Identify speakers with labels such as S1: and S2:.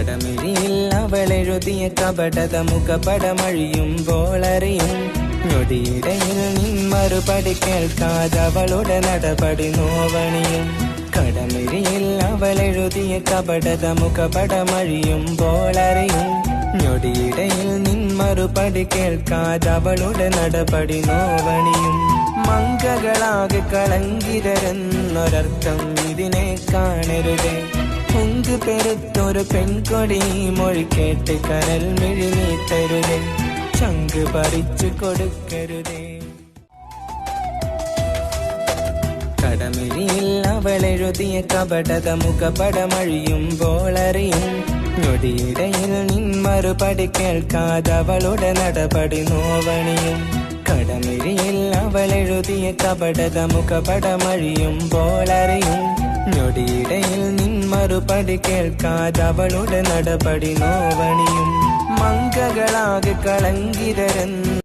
S1: കടമിഴിയിൽ അവളെഴുതിയ കപടത മുഖപടമഴിയുമ്പോളറിയും ഞൊടിയിടയിൽ നിൻ മറുപടി കേൾക്കാതവളുടെ നടപടി നോവണിയും. കടമിഴിയിൽ അവളെഴുതിയ കപടത മുഖപടമഴിയുമ്പോളറിയും ഞൊടിയിടയിൽ നിൻ മറുപടി കേൾക്കാതവളുടെ നടപടി നോവണിയും. മങ്കകളാകെ കളങ്കിതരെന്നൊരർത്ഥം ഇതിനെ കാണരുതേ. പൊങ്ക് പെരുത്തൊരു പെൺകൊടി മൊഴി കേട്ട് കനൽ മിഴി നീട്ടരുതേ. ചങ്ക് പറിച്ചു കൊടുക്കരുതേ. കടമിഴിയിൽ അവളെഴുതിയ കപടത മുഖപടമഴിയുമ്പോളറിയും ഞൊടിയിടയിൽ നിൻ മറുപടി കേൾക്കാതവളുടെ നടപടി നോവണിയും. കടമിഴിയിൽ അവളെഴുതിയ കപടത മുഖപടമഴിയുമ്പോളറിയും ഞൊടിയിടയിൽ നിൻ മറുപടി കേൾക്കാതവളുടെ നടപടി നോവണിയും. മങ്കകളാകെ കളങ്കിതരെന്ന്